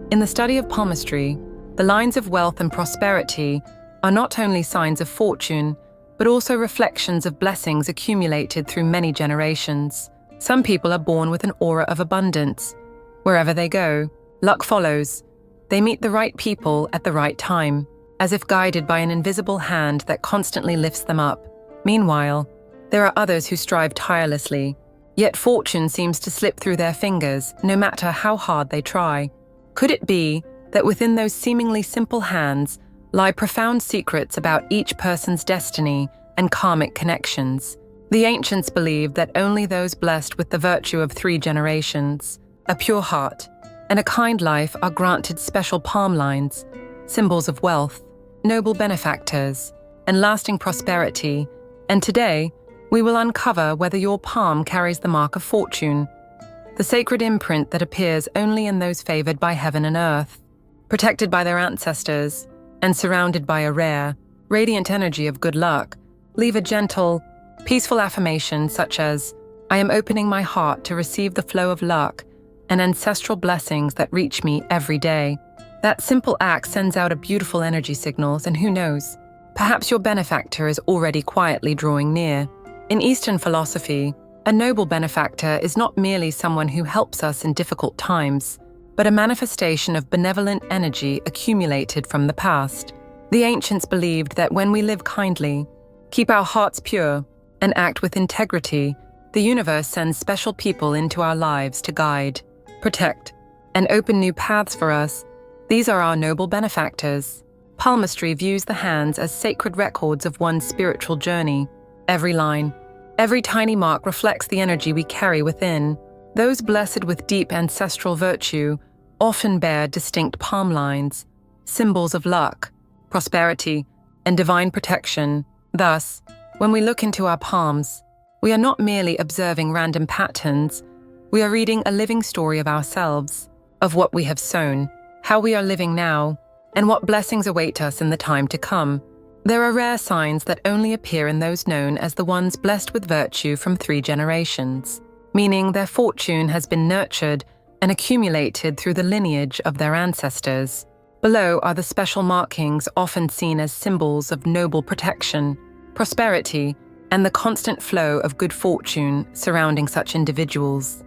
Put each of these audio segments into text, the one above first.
In the study of palmistry, the lines of wealth and prosperity are not only signs of fortune, but also reflections of blessings accumulated through many generations. Some people are born with an aura of abundance. Wherever they go, luck follows. They meet the right people at the right time, as if guided by an invisible hand that constantly lifts them up. Meanwhile, there are others who strive tirelessly, yet fortune seems to slip through their fingers no matter how hard they try. Could it be that within those seemingly simple hands lie profound secrets about each person's destiny and karmic connections? The ancients believed that only those blessed with the virtue of 3 generations, a pure heart, and a kind life are granted special palm lines, symbols of wealth, noble benefactors, and lasting prosperity. And today, we will uncover whether your palm carries the mark of fortune, the sacred imprint that appears only in those favored by heaven and earth, protected by their ancestors, and surrounded by a rare, radiant energy of good luck. Leave a gentle, peaceful affirmation such as, "I am opening my heart to receive the flow of luck and ancestral blessings that reach me every day." That simple act sends out a beautiful energy signals, and who knows, perhaps your benefactor is already quietly drawing near. In Eastern philosophy, a noble benefactor is not merely someone who helps us in difficult times, but a manifestation of benevolent energy accumulated from the past. The ancients believed that when we live kindly, keep our hearts pure, and act with integrity, the universe sends special people into our lives to guide, protect, and open new paths for us. These are our noble benefactors. Palmistry views the hands as sacred records of one's spiritual journey. Every line, every tiny mark reflects the energy we carry within. Those blessed with deep ancestral virtue often bear distinct palm lines, symbols of luck, prosperity, and divine protection. Thus, when we look into our palms, we are not merely observing random patterns, we are reading a living story of ourselves, of what we have sown, how we are living now, and what blessings await us in the time to come. There are rare signs that only appear in those known as the ones blessed with virtue from 3 generations, meaning their fortune has been nurtured and accumulated through the lineage of their ancestors. Below are the special markings often seen as symbols of noble protection, prosperity, and the constant flow of good fortune surrounding such individuals.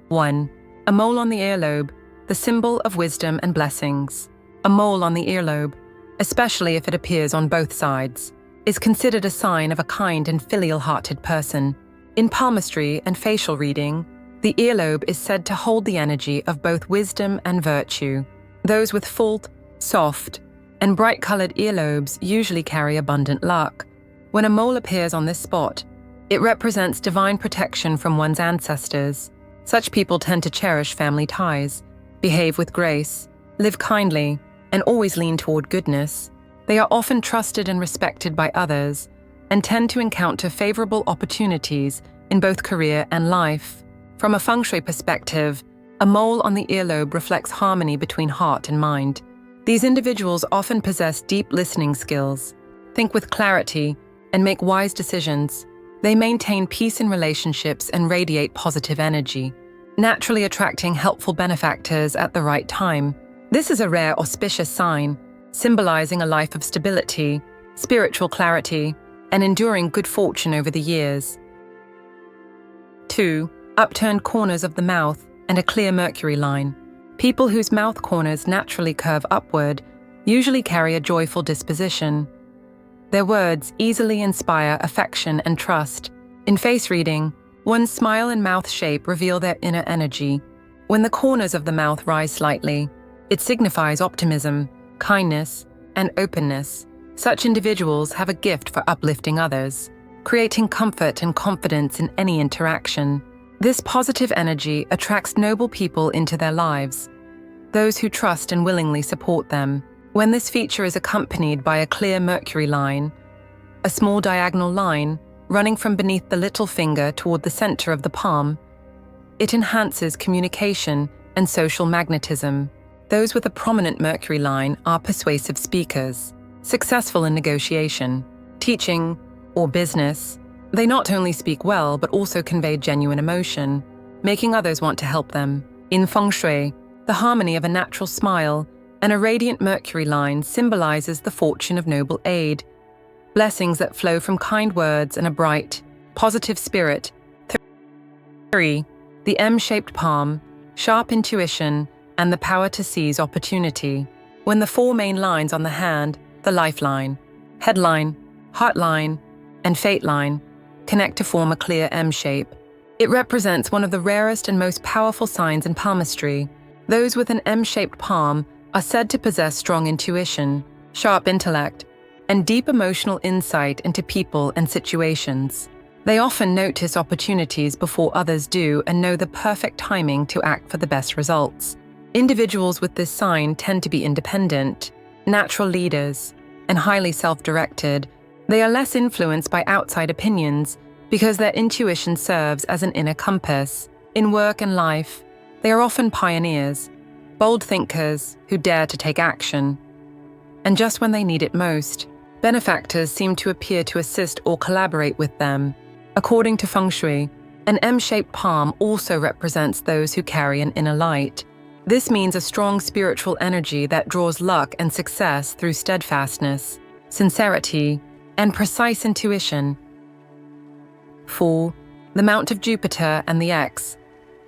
1. A mole on the earlobe, the symbol of wisdom and blessings. A mole on the earlobe, especially if it appears on both sides, is considered a sign of a kind and filial-hearted person. In palmistry and facial reading, the earlobe is said to hold the energy of both wisdom and virtue. Those with full, soft, and bright-colored earlobes usually carry abundant luck. When a mole appears on this spot, it represents divine protection from one's ancestors. Such people tend to cherish family ties, behave with grace, live kindly, and always lean toward goodness. They are often trusted and respected by others, and tend to encounter favorable opportunities in both career and life. From a Feng Shui perspective, a mole on the earlobe reflects harmony between heart and mind. These individuals often possess deep listening skills, think with clarity, and make wise decisions. They maintain peace in relationships and radiate positive energy, naturally attracting helpful benefactors at the right time. This is a rare auspicious sign, symbolizing a life of stability, spiritual clarity, and enduring good fortune over the years. 2. Upturned corners of the mouth and a clear mercury line. People whose mouth corners naturally curve upward usually carry a joyful disposition. Their words easily inspire affection and trust. In face reading, one's smile and mouth shape reveal their inner energy. When the corners of the mouth rise slightly, it signifies optimism, kindness, and openness. Such individuals have a gift for uplifting others, creating comfort and confidence in any interaction. This positive energy attracts noble people into their lives, those who trust and willingly support them. When this feature is accompanied by a clear mercury line, a small diagonal line running from beneath the little finger toward the center of the palm, it enhances communication and social magnetism. Those with a prominent mercury line are persuasive speakers, successful in negotiation, teaching, or business. They not only speak well but also convey genuine emotion, making others want to help them. In Feng Shui, The harmony of a natural smile and a radiant Mercury line symbolizes the fortune of noble aid, blessings that flow from kind words and a bright, positive spirit. 3. The M-shaped palm, sharp intuition, and the power to seize opportunity. When the four main lines on the hand, the lifeline, headline, heartline, and fate line, connect to form a clear M shape, it represents one of the rarest and most powerful signs in palmistry. Those with an M-shaped palm are said to possess strong intuition, sharp intellect, and deep emotional insight into people and situations. They often notice opportunities before others do and know the perfect timing to act for the best results. Individuals with this sign tend to be independent, natural leaders, and highly self-directed. They are less influenced by outside opinions because their intuition serves as an inner compass. In work and life, they are often pioneers, bold thinkers who dare to take action. And just when they need it most, benefactors seem to appear to assist or collaborate with them. According to Feng Shui, an M-shaped palm also represents those who carry an inner light. This means a strong spiritual energy that draws luck and success through steadfastness, sincerity, and precise intuition. 4. The Mount of Jupiter and the X.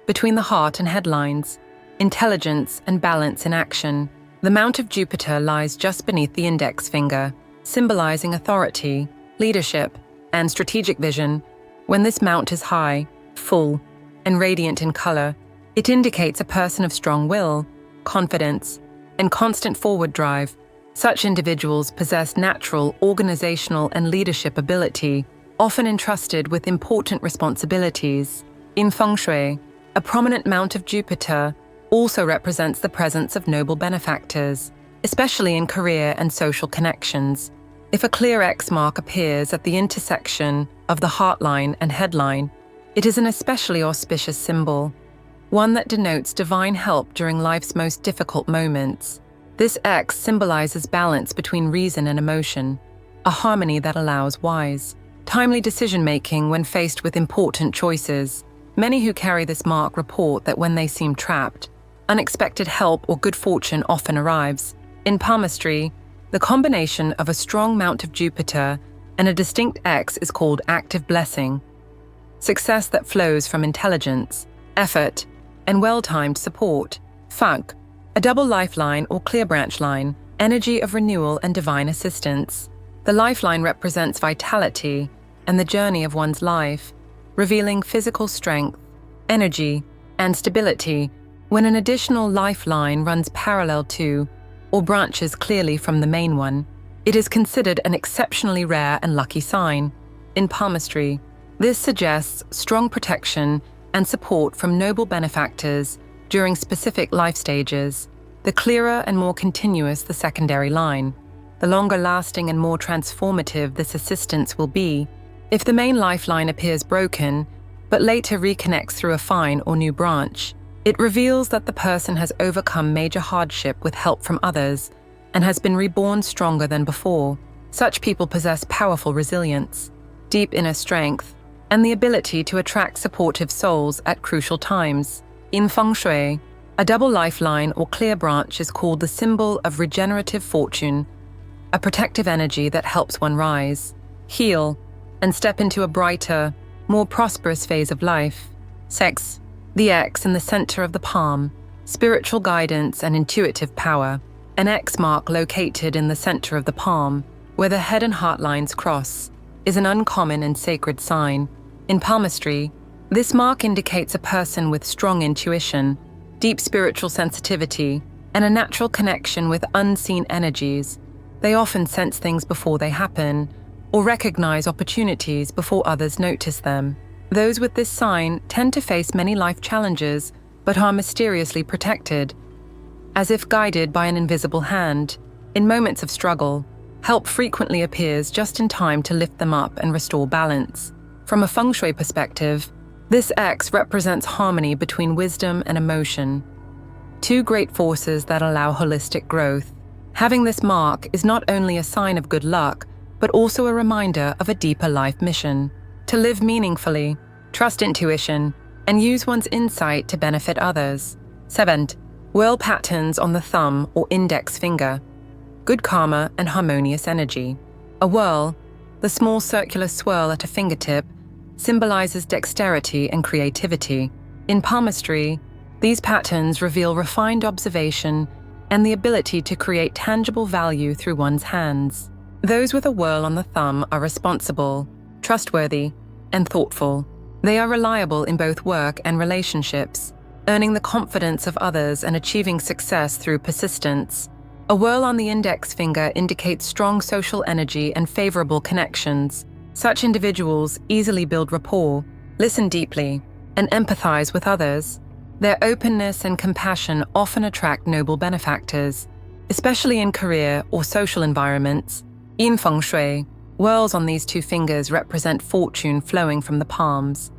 Between the heart and headlines, intelligence and balance in action. The Mount of Jupiter lies just beneath the index finger, symbolizing authority, leadership, and strategic vision. When this mount is high, full, and radiant in color, it indicates a person of strong will, confidence, and constant forward drive. Such individuals possess natural organizational and leadership ability, often entrusted with important responsibilities. In Feng Shui, a prominent Mount of Jupiter also represents the presence of noble benefactors, especially in career and social connections. If a clear X mark appears at the intersection of the heartline and headline, it is an especially auspicious symbol, one that denotes divine help during life's most difficult moments. This X symbolizes balance between reason and emotion, a harmony that allows wise, timely decision-making when faced with important choices. Many who carry this mark report that when they seem trapped, unexpected help or good fortune often arrives. In palmistry, the combination of a strong Mount of Jupiter and a distinct X is called active blessing, success that flows from intelligence, effort, and well-timed support. Funk, a double lifeline or clear branch line, energy of renewal and divine assistance. The lifeline represents vitality and the journey of one's life, revealing physical strength, energy, and stability. When an additional lifeline runs parallel to or branches clearly from the main one, it is considered an exceptionally rare and lucky sign. In palmistry, this suggests strong protection and support from noble benefactors during specific life stages. The clearer and more continuous the secondary line, the longer lasting and more transformative this assistance will be. If the main lifeline appears broken, but later reconnects through a fine or new branch, it reveals that the person has overcome major hardship with help from others and has been reborn stronger than before. Such people possess powerful resilience, deep inner strength, and the ability to attract supportive souls at crucial times. In Feng Shui, a double lifeline or clear branch is called the symbol of regenerative fortune, a protective energy that helps one rise, heal, and step into a brighter, more prosperous phase of life. Sex, the X in the center of the palm, spiritual guidance and intuitive power. An X mark located in the center of the palm, where the head and heart lines cross, is an uncommon and sacred sign. In palmistry, this mark indicates a person with strong intuition, deep spiritual sensitivity, and a natural connection with unseen energies. They often sense things before they happen, or recognize opportunities before others notice them. Those with this sign tend to face many life challenges, but are mysteriously protected, as if guided by an invisible hand. In moments of struggle, help frequently appears just in time to lift them up and restore balance. From a Feng Shui perspective, this X represents harmony between wisdom and emotion, two great forces that allow holistic growth. Having this mark is not only a sign of good luck, but also a reminder of a deeper life mission: to live meaningfully, trust intuition, and use one's insight to benefit others. 7. Whirl patterns on the thumb or index finger. Good karma and harmonious energy. A whirl, the small circular swirl at a fingertip, symbolizes dexterity and creativity. In palmistry, these patterns reveal refined observation and the ability to create tangible value through one's hands. Those with a whirl on the thumb are responsible, trustworthy, and thoughtful. They are reliable in both work and relationships, earning the confidence of others and achieving success through persistence. A whirl on the index finger indicates strong social energy and favorable connections. Such individuals easily build rapport, listen deeply, and empathize with others. Their openness and compassion often attract noble benefactors, especially in career or social environments. In Feng Shui, whirls on these two fingers represent fortune flowing from the palms.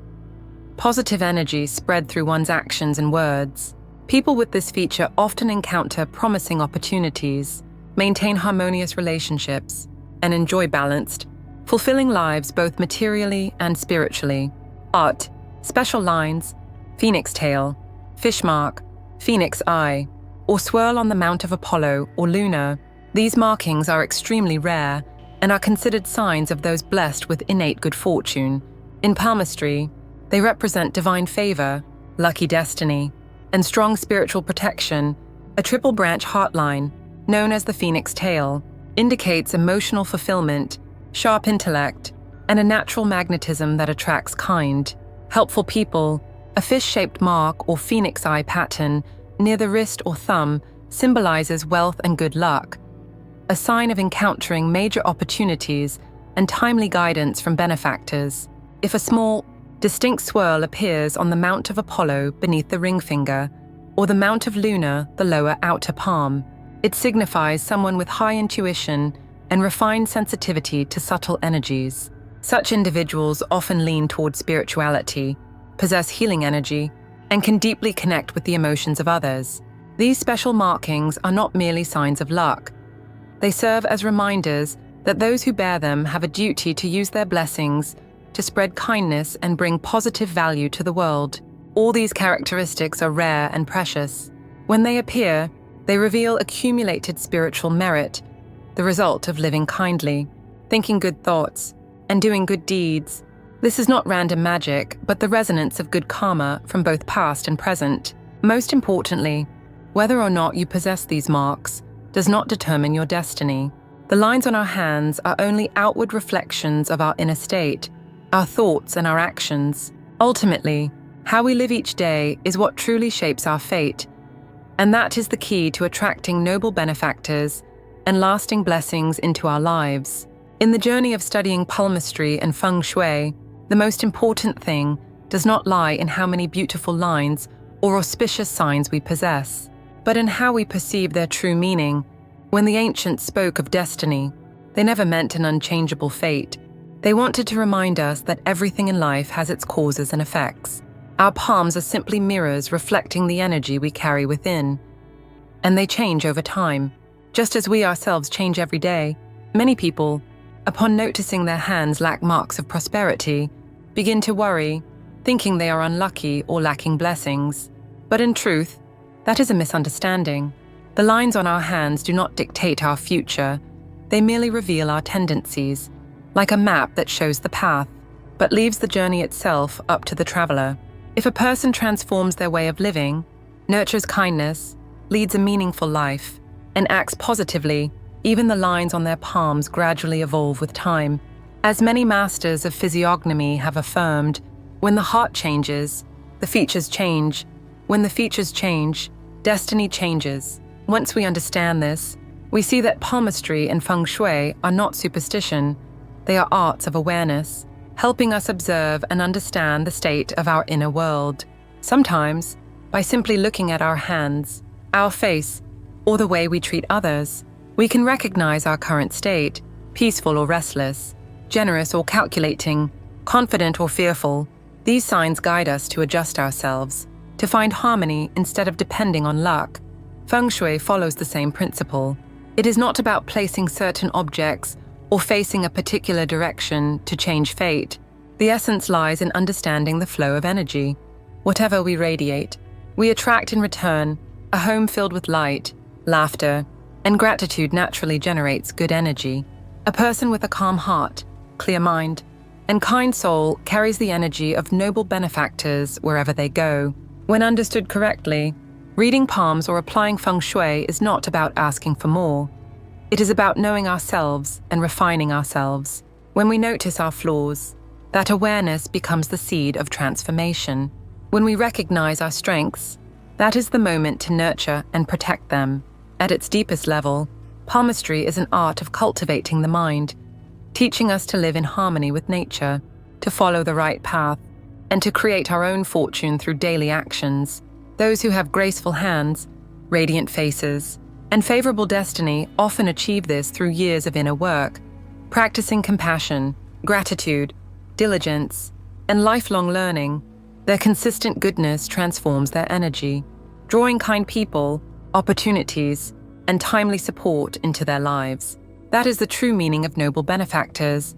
Positive energy spread through one's actions and words. People with this feature often encounter promising opportunities, maintain harmonious relationships, and enjoy balanced, fulfilling lives both materially and spiritually. Art, special lines, phoenix tail, fish mark, phoenix eye, or swirl on the mount of Apollo or Luna. These markings are extremely rare and are considered signs of those blessed with innate good fortune. In palmistry, they represent divine favor, lucky destiny, and strong spiritual protection. A triple branch heart line, known as the phoenix tail, indicates emotional fulfillment, sharp intellect, and a natural magnetism that attracts kind, helpful people. A fish-shaped mark or phoenix eye pattern near the wrist or thumb symbolizes wealth and good luck, a sign of encountering major opportunities and timely guidance from benefactors. If a small, distinct swirl appears on the mount of Apollo beneath the ring finger, or the mount of Luna, the lower outer palm, it signifies someone with high intuition and refined sensitivity to subtle energies. Such individuals often lean toward spirituality, possess healing energy, and can deeply connect with the emotions of others. These special markings are not merely signs of luck. They serve as reminders that those who bear them have a duty to use their blessings to spread kindness and bring positive value to the world. All these characteristics are rare and precious. When they appear, they reveal accumulated spiritual merit, the result of living kindly, thinking good thoughts, and doing good deeds. This is not random magic, but the resonance of good karma from both past and present. Most importantly, whether or not you possess these marks does not determine your destiny. The lines on our hands are only outward reflections of our inner state, our thoughts and our actions. Ultimately, how we live each day is what truly shapes our fate, and that is the key to attracting noble benefactors and lasting blessings into our lives. In the journey of studying palmistry and Feng Shui, the most important thing does not lie in how many beautiful lines or auspicious signs we possess, but in how we perceive their true meaning. When the ancients spoke of destiny, they never meant an unchangeable fate. They wanted to remind us that everything in life has its causes and effects. Our palms are simply mirrors reflecting the energy we carry within, and they change over time, just as we ourselves change every day. Many people, upon noticing their hands lack marks of prosperity, begin to worry, thinking they are unlucky or lacking blessings. But in truth, that is a misunderstanding. The lines on our hands do not dictate our future. They merely reveal our tendencies, like a map that shows the path, but leaves the journey itself up to the traveler. If a person transforms their way of living, nurtures kindness, leads a meaningful life, and acts positively, even the lines on their palms gradually evolve with time. As many masters of physiognomy have affirmed, when the heart changes, the features change. When the features change, destiny changes. Once we understand this, we see that palmistry and Feng Shui are not superstition. They are arts of awareness, helping us observe and understand the state of our inner world. Sometimes, by simply looking at our hands, our face, or the way we treat others, we can recognize our current state, peaceful or restless, generous or calculating, confident or fearful. These signs guide us to adjust ourselves, to find harmony instead of depending on luck. Feng Shui follows the same principle. It is not about placing certain objects or facing a particular direction to change fate. The essence lies in understanding the flow of energy. Whatever we radiate, we attract in return, A home filled with light, laughter, and gratitude naturally generates good energy. A person with a calm heart, clear mind, and kind soul carries the energy of noble benefactors wherever they go. When understood correctly, reading palms or applying Feng Shui is not about asking for more. It is about knowing ourselves and refining ourselves. When we notice our flaws, that awareness becomes the seed of transformation. When we recognize our strengths, that is the moment to nurture and protect them. At its deepest level, palmistry is an art of cultivating the mind, teaching us to live in harmony with nature, to follow the right path, and to create our own fortune through daily actions. Those who have graceful hands, radiant faces, and favorable destiny often achieve this through years of inner work, practicing compassion, gratitude, diligence, and lifelong learning. Their consistent goodness transforms their energy, drawing kind people, opportunities, and timely support into their lives. That is the true meaning of noble benefactors,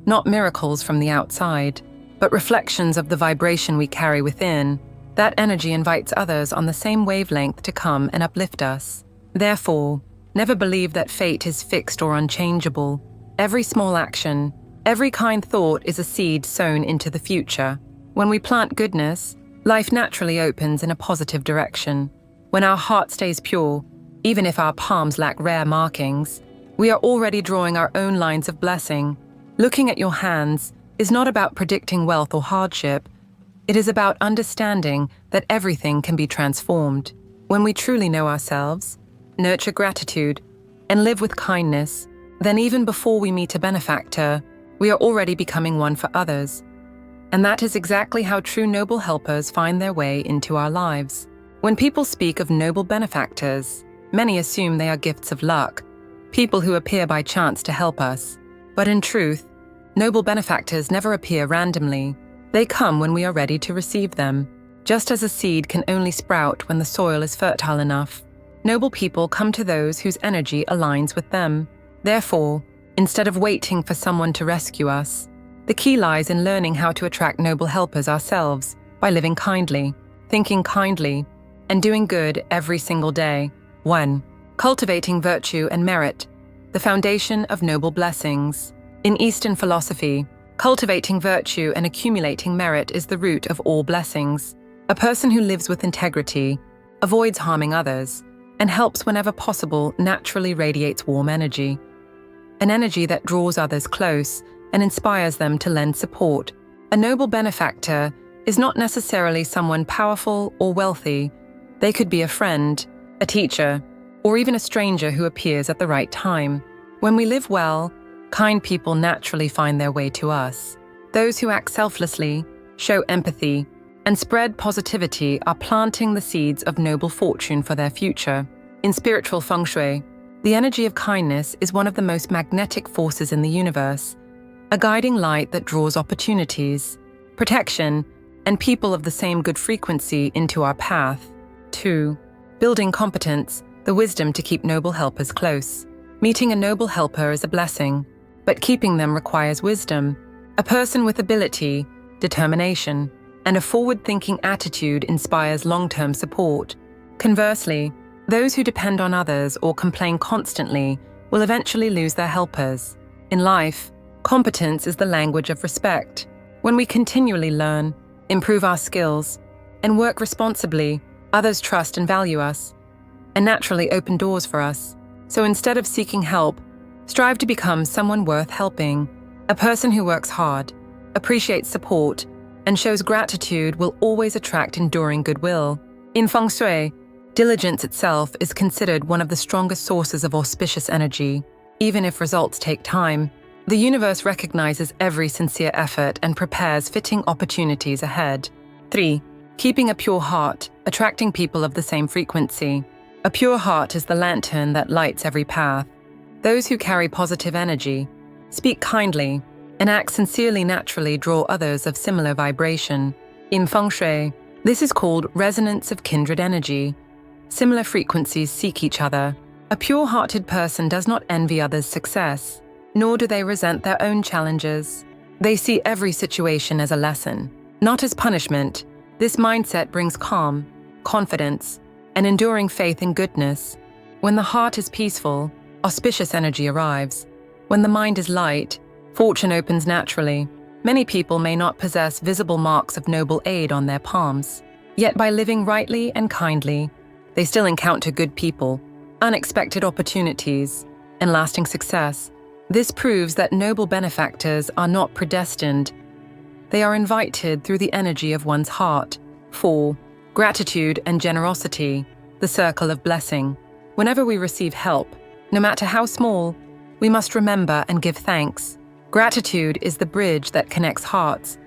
not miracles from the outside, but reflections of the vibration we carry within. That energy invites others on the same wavelength to come and uplift us. Therefore, never believe that fate is fixed or unchangeable. Every small action, every kind thought is a seed sown into the future. When we plant goodness, life naturally opens in a positive direction. When our heart stays pure, even if our palms lack rare markings, we are already drawing our own lines of blessing. Looking at your hands is not about predicting wealth or hardship. It is about understanding that everything can be transformed. When we truly know ourselves, nurture gratitude, and live with kindness, then even before we meet a benefactor, we are already becoming one for others. And that is exactly how true noble helpers find their way into our lives. When people speak of noble benefactors, many assume they are gifts of luck, people who appear by chance to help us. But in truth, noble benefactors never appear randomly. They come when we are ready to receive them. Just as a seed can only sprout when the soil is fertile enough, noble people come to those whose energy aligns with them. Therefore, instead of waiting for someone to rescue us, the key lies in learning how to attract noble helpers ourselves by living kindly, thinking kindly, and doing good every single day. 1. Cultivating virtue and merit, the foundation of noble blessings. In Eastern philosophy, cultivating virtue and accumulating merit is the root of all blessings. A person who lives with integrity, avoids harming others, and helps whenever possible naturally radiates warm energy. An energy that draws others close and inspires them to lend support. A noble benefactor is not necessarily someone powerful or wealthy. They could be a friend, a teacher, or even a stranger who appears at the right time. When we live well, kind people naturally find their way to us. Those who act selflessly, show empathy, and spread positivity are planting the seeds of noble fortune for their future. In spiritual Feng Shui, the energy of kindness is one of the most magnetic forces in the universe, a guiding light that draws opportunities, protection, and people of the same good frequency into our path. 2. Building competence, the wisdom to keep noble helpers close. Meeting a noble helper is a blessing, but keeping them requires wisdom. A person with ability, determination, and a forward-thinking attitude inspires long-term support. Conversely, those who depend on others or complain constantly will eventually lose their helpers. In life, competence is the language of respect. When we continually learn, improve our skills, and work responsibly, others trust and value us, and naturally open doors for us. So instead of seeking help, strive to become someone worth helping. A person who works hard, appreciates support, and shows gratitude will always attract enduring goodwill. In Feng Shui, diligence itself is considered one of the strongest sources of auspicious energy. Even if results take time, the universe recognizes every sincere effort and prepares fitting opportunities ahead. 3. Keeping a pure heart, attracting people of the same frequency. A pure heart is the lantern that lights every path. Those who carry positive energy, speak kindly, and act sincerely naturally draw others of similar vibration. In Feng Shui, this is called resonance of kindred energy. Similar frequencies seek each other. A pure-hearted person does not envy others' success, nor do they resent their own challenges. They see every situation as a lesson, not as punishment. This mindset brings calm, confidence, an enduring faith in goodness. When the heart is peaceful, auspicious energy arrives. When the mind is light, fortune opens naturally. Many people may not possess visible marks of noble aid on their palms, yet by living rightly and kindly, they still encounter good people, unexpected opportunities, and lasting success. This proves that noble benefactors are not predestined. They are invited through the energy of one's heart. 4. Gratitude and generosity, the circle of blessing. Whenever we receive help, no matter how small, we must remember and give thanks. Gratitude is the bridge that connects hearts,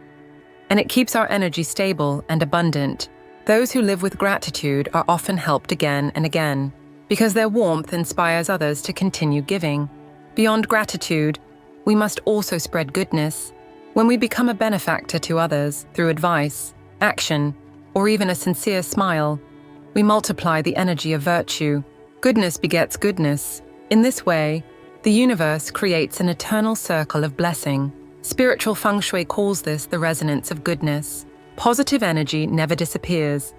and it keeps our energy stable and abundant. Those who live with gratitude are often helped again and again, because their warmth inspires others to continue giving. Beyond gratitude, we must also spread goodness. When we become a benefactor to others through advice, action, or even a sincere smile, we multiply the energy of virtue. Goodness begets goodness. In this way, the universe creates an eternal circle of blessing. Spiritual Feng Shui calls this the resonance of goodness. Positive energy never disappears.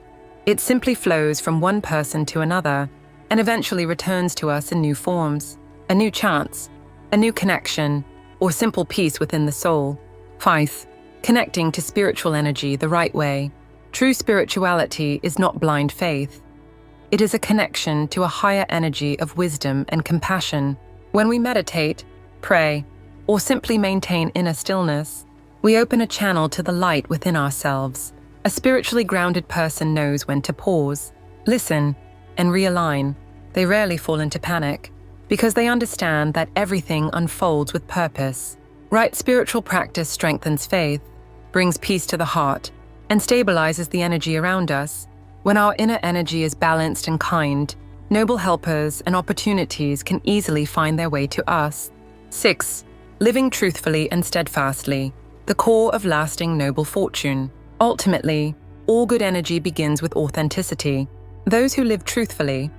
It simply flows from one person to another and eventually returns to us in new forms. A new chance, a new connection, or simple peace within the soul. 5. Connecting to spiritual energy the right way. True spirituality is not blind faith. It is a connection to a higher energy of wisdom and compassion. When we meditate, pray, or simply maintain inner stillness, we open a channel to the light within ourselves. A spiritually grounded person knows when to pause, listen, and realign. They rarely fall into panic, because they understand that everything unfolds with purpose. Right spiritual practice strengthens faith, brings peace to the heart, and stabilizes the energy around us. When our inner energy is balanced and kind, noble helpers and opportunities can easily find their way to us. 6. Living truthfully and steadfastly, the core of lasting noble fortune. Ultimately, all good energy begins with authenticity. Those who live truthfully,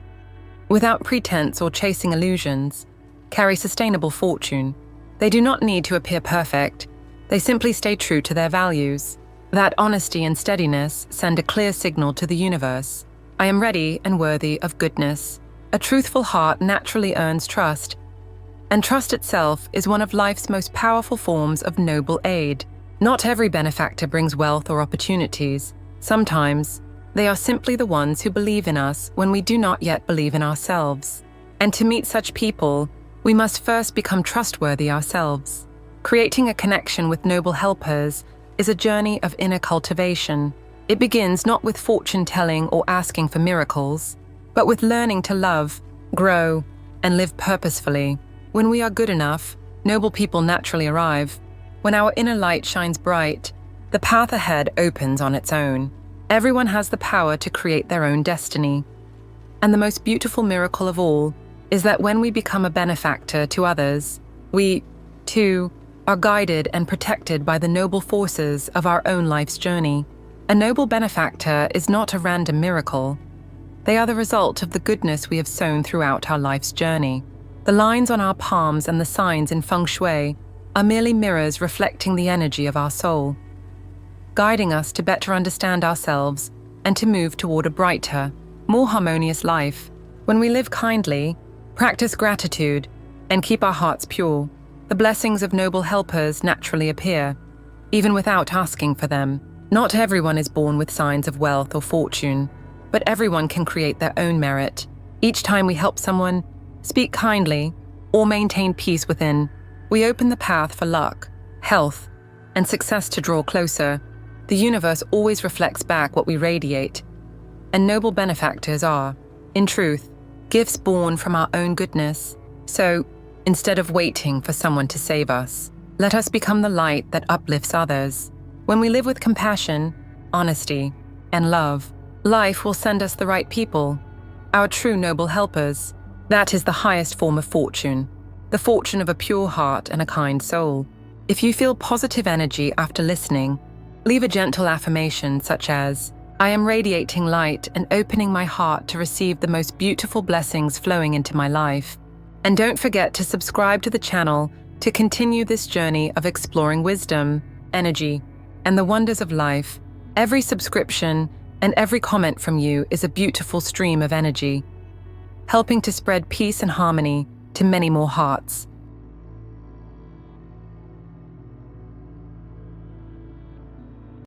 without pretense or chasing illusions, carry sustainable fortune. They do not need to appear perfect. They simply stay true to their values. That honesty and steadiness send a clear signal to the universe. I am ready and worthy of goodness. A truthful heart naturally earns trust, and trust itself is one of life's most powerful forms of noble aid. Not every benefactor brings wealth or opportunities. Sometimes, they are simply the ones who believe in us when we do not yet believe in ourselves. And to meet such people, we must first become trustworthy ourselves. Creating a connection with noble helpers is a journey of inner cultivation. It begins not with fortune-telling or asking for miracles, but with learning to love, grow, and live purposefully. When we are good enough, noble people naturally arrive. When our inner light shines bright, the path ahead opens on its own. Everyone has the power to create their own destiny. And the most beautiful miracle of all is that when we become a benefactor to others, we, too, are guided and protected by the noble forces of our own life's journey. A noble benefactor is not a random miracle. They are the result of the goodness we have sown throughout our life's journey. The lines on our palms and the signs in Feng Shui are merely mirrors reflecting the energy of our soul, guiding us to better understand ourselves and to move toward a brighter, more harmonious life. When we live kindly, practice gratitude, and keep our hearts pure, the blessings of noble helpers naturally appear, even without asking for them. Not everyone is born with signs of wealth or fortune, but everyone can create their own merit. Each time we help someone, speak kindly, or maintain peace within, we open the path for luck, health, and success to draw closer. The universe always reflects back what we radiate, and noble benefactors are, in truth, gifts born from our own goodness. So, instead of waiting for someone to save us, let us become the light that uplifts others. When we live with compassion, honesty, and love, life will send us the right people, our true noble helpers. That is the highest form of fortune, the fortune of a pure heart and a kind soul. If you feel positive energy after listening, leave a gentle affirmation such as, I am radiating light and opening my heart to receive the most beautiful blessings flowing into my life. And don't forget to subscribe to the channel to continue this journey of exploring wisdom, energy, and the wonders of life. Every subscription and every comment from you is a beautiful stream of energy, helping to spread peace and harmony to many more hearts.